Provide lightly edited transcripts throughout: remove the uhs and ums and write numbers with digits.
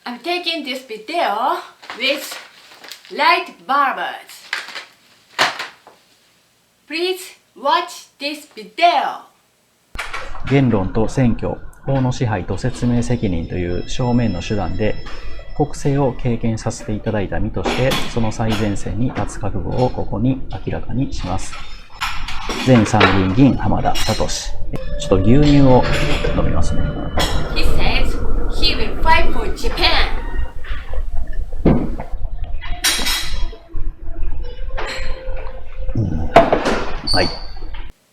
I'm taking this video with light barbers. Please watch this video. 言論と選挙、法の支配と説明責任という正面の手段で国政を経験させていただいた身として、その最前線に立つ覚悟をここに明らかにします。前参議院議員浜田聡。ちょっと牛乳を飲みますね。He says he will fight for Japan. はい。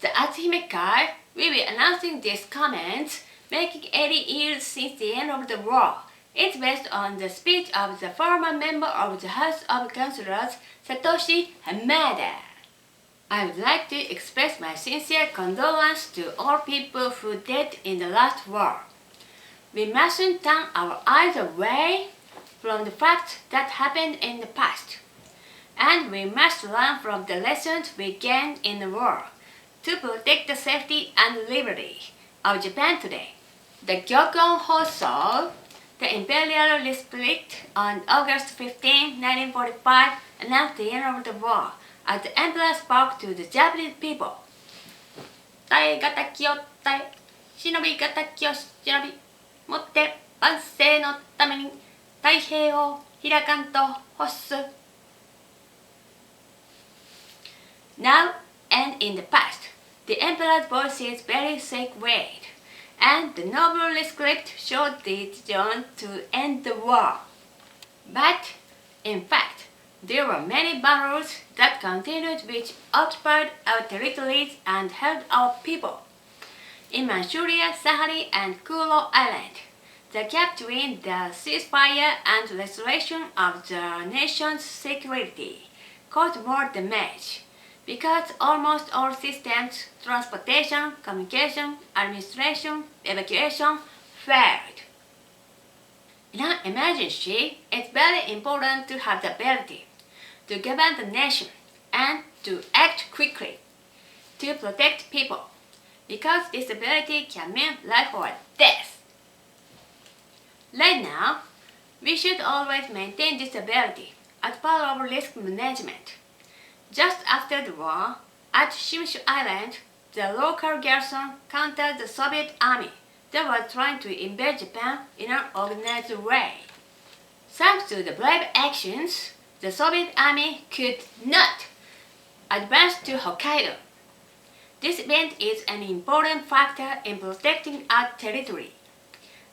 The 篤姫会will be announcing these comments, making 80 years since the end of the war. It's based on the speech of the former member of the House of Councillors, Satoshi Hamada. I would like to express my sincere condolence to all people who died in the last war. We mustn't turn our eyes away from the facts that happened in the past, and we must learn from the lessons we gained in the war to protect the safety and liberty of Japan today. The Gyokon Hoso, the Imperial District, on August 15, 1945, announced the end of the war as the Emperor spoke to the Japanese people. 耐え難を耐え、忍び難を忍び、もって万世のために太平洋開かんと欲す。Now and in the past, the Emperor's voice is very sacred, and the noble script showed the decision to end the war. But, in fact, there were many battles that continued which occupied our territories and held our people. In Manchuria, Sakhalin, and Kuro Island, the gap between the ceasefire and restoration of the nation's security caused more damage, because almost all systems, transportation, communication, administration, evacuation, failed. In an emergency, it's very important to have the ability to govern the nation and to act quickly to protect people, because this ability can mean life or death. Right now, we should always maintain this ability as part of risk management. Just after the war, at Shimshu Island, the local garrison countered the Soviet army that was trying to invade Japan in an organized way. Thanks to the brave actions, the Soviet army could not advance to Hokkaido. This event is an important factor in protecting our territory.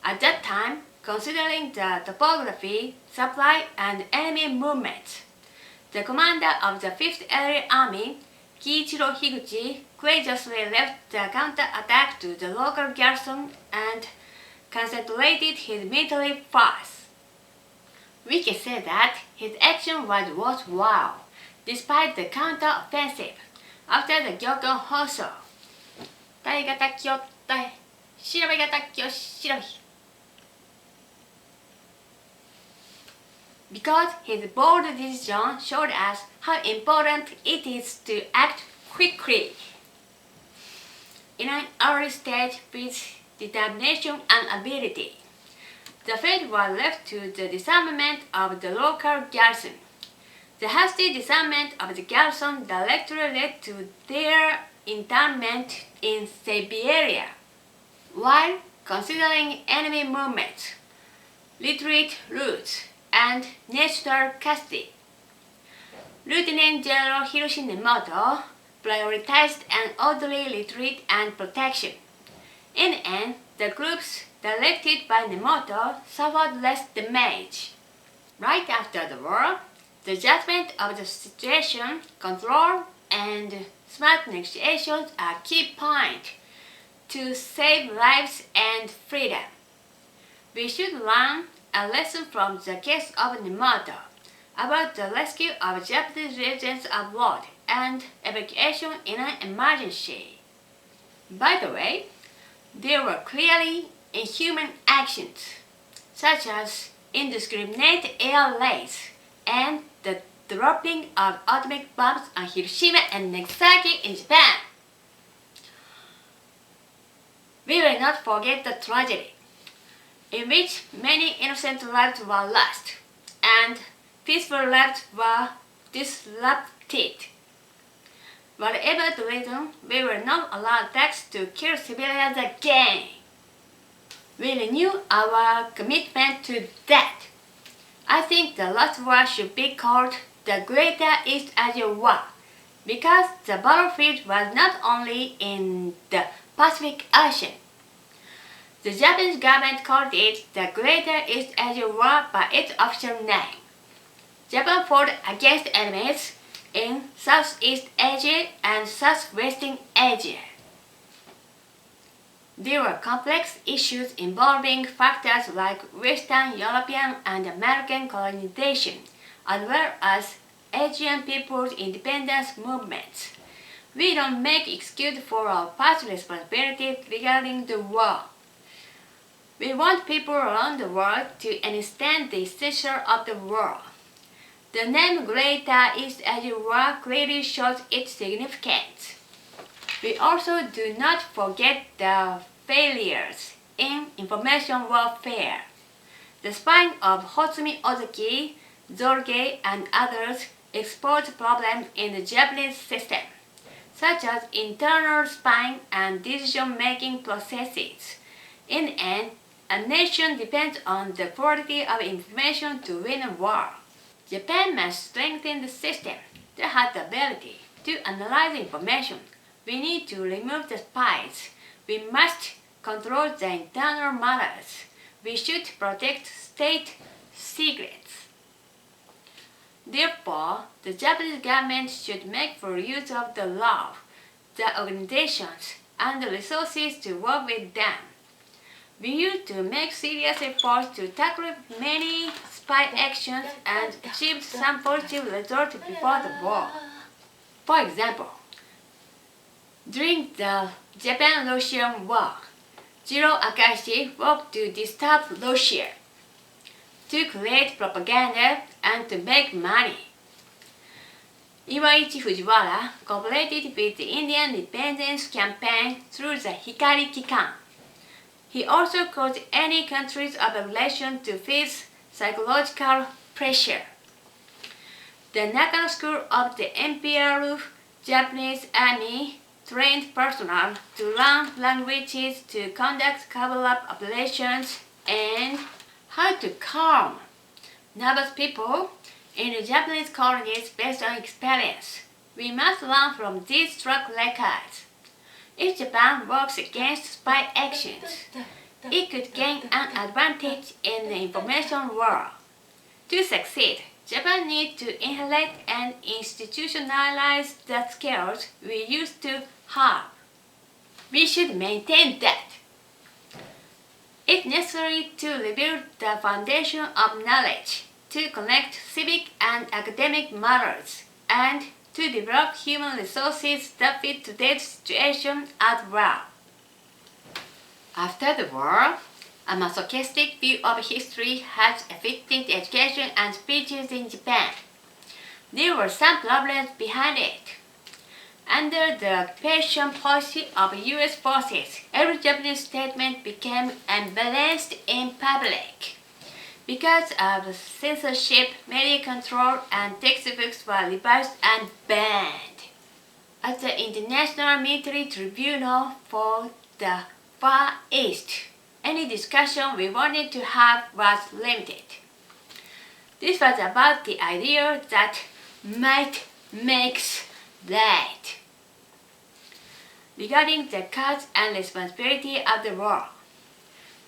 At that time, considering the topography, supply, and enemy movements, the commander of the 5th Aerial Army, Kiichiro Higuchi, courageously left the counter-attack to the local garrison and concentrated his military force. We can say that his action was worthwhile, despite the counter-offensive after the Gyokon Hoso. 耐え難を耐え、忍び難を忍び。Because his bold decision showed us how important it is to act quickly in an early stage with determination and ability. The fate was left to the disarmament of the local garrison. The hasty disarmament of the garrison directly led to their internment in Siberia. While considering enemy movements, retreat routes, and national custody, Lieutenant General Hiroshi Nemoto prioritized an orderly retreat and protection. In the end, the groups directed by Nemoto suffered less damage. Right after the war, the judgment of the situation, control, and smart negotiations are key points to save lives and freedom. We should learn a lesson from the case of Nemoto about the rescue of Japanese residents abroad and evacuation in an emergency. By the way, there were clearly inhuman actions, such as indiscriminate air raids and the dropping of atomic bombs on Hiroshima and Nagasaki in Japan. We will not forget the tragedy. in which many innocent lives were lost and peaceful lives were disrupted. Whatever the reason, we will not allow attacks to kill civilians again. We renew our commitment to that. I think the last war should be called the Greater East Asia War because the battlefield was not only in the Pacific Ocean. The Japanese government called it the Greater East Asia War by its official name. Japan fought against enemies in Southeast Asia and Southwestern Asia. There were complex issues involving factors like Western European and American colonization, as well as Asian people's independence movements. We don't make excuse for our past responsibilities regarding the war. We want people around the world to understand the essential of the war. The name Greater East Asia War clearly shows its significance. We also do not forget the failures in information warfare. The spying of Hotsumi Ozaki, Zorge, and others exposed problems in the Japanese system, such as internal spying and decision-making processes. In the end, a nation depends on the quality of information to win a war. Japan must strengthen the system that has the ability to analyze information. We need to remove the spies. We must control the internal matters. We should protect state secrets. Therefore, the Japanese government should make full use of the law, the organizations, and the resources to work with them. We used to make serious efforts to tackle many spy actions and achieved some positive results before the war. For example, during the Japan-Russian War, Jiro Akashi worked to disturb Russia, to create propaganda, and to make money. Iwaichi Fujiwara cooperated with the Indian independence campaign through the Hikari Kikan. He also caused any countries of a relation to face psychological pressure. The Nakano School of the Imperial Japanese Army trained personnel to learn languages, to conduct cover-up operations, and how to calm nervous people in the Japanese colonies based on experience. We must learn from these track records. If Japan works against spy actions, it could gain an advantage in the information war. To succeed, Japan needs to inherit and institutionalize the skills we used to have. We should maintain that. It's necessary to rebuild the foundation of knowledge, to connect civic and academic matters, and to develop human resources that fit today's situation as well. After the war, a masochistic view of history has affected education and speeches in Japan. There were some problems behind it. Under the occupation policy of US forces, every Japanese statement became unbalanced in public. Because of censorship, media control, and textbooks were revised and banned. At the International Military Tribunal for the Far East, any discussion we wanted to have was limited. This was about the idea that might makes right. Regarding the cause and responsibility of the war.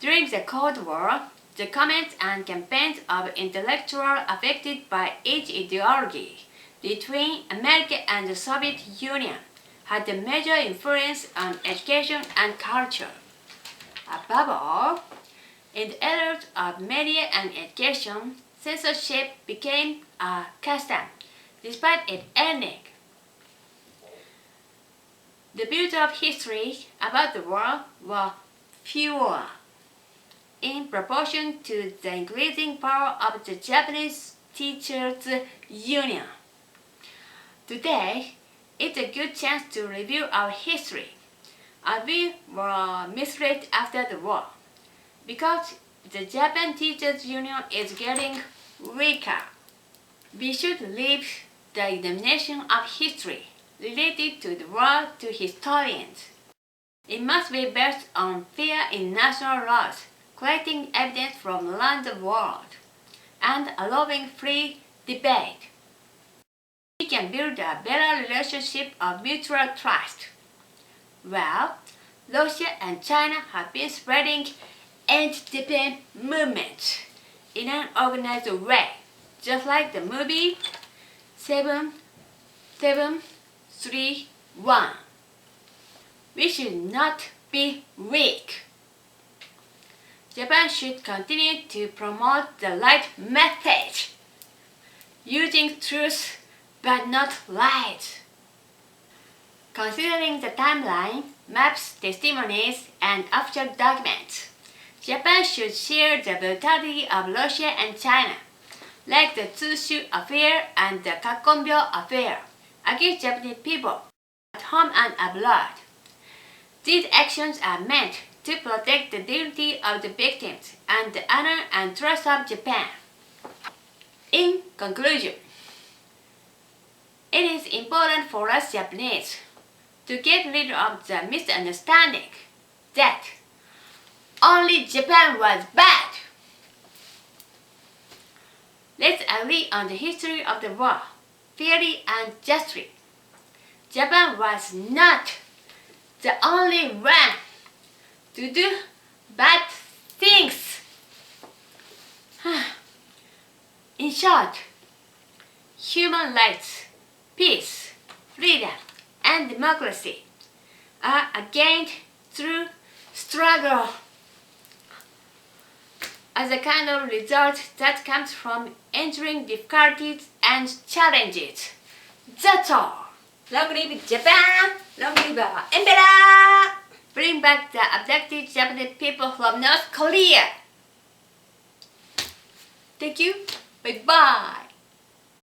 During the Cold War, the comments and campaigns of intellectuals affected by each ideology between America and the Soviet Union had a major influence on education and culture. Above all, in the areas of media and education, censorship became a custom, despite it ending. The views of history about the war were fewer in proportion to the increasing power of the Japanese Teachers Union. Today, it's a good chance to review our history, as we were misled after the war, because the Japan Teachers Union is getting weaker. We should leave the examination of history related to the war to historians. It must be based on fair international laws, collecting evidence from around the world, and allowing free debate. We can build a better relationship of mutual trust. Well, Russia and China have been spreading anti-Japan movements in an organized way, just like the movie 7731. We should not be weak. Japan should continue to promote the right message, using truth but not lies. Considering the timeline, maps, testimonies, and official documents, Japan should share the brutality of Russia and China, like the Tsushu affair and the Kakkonbyo affair, against Japanese people at home and abroad. These actions are meant to protect the dignity of the victims and the honor and trust of Japan. In conclusion, it is important for us Japanese to get rid of the misunderstanding that only Japan was bad. Let's agree on the history of the war, fairly and justly. Japan was not the only one to do bad things. In short, human rights, peace, freedom, and democracy are gained through struggle as a kind of result that comes from enduring difficulties and challenges. That's all. Long live Japan! Long live our Emperor! Bring back the abducted Japanese people from North Korea. Thank you. Bye-bye.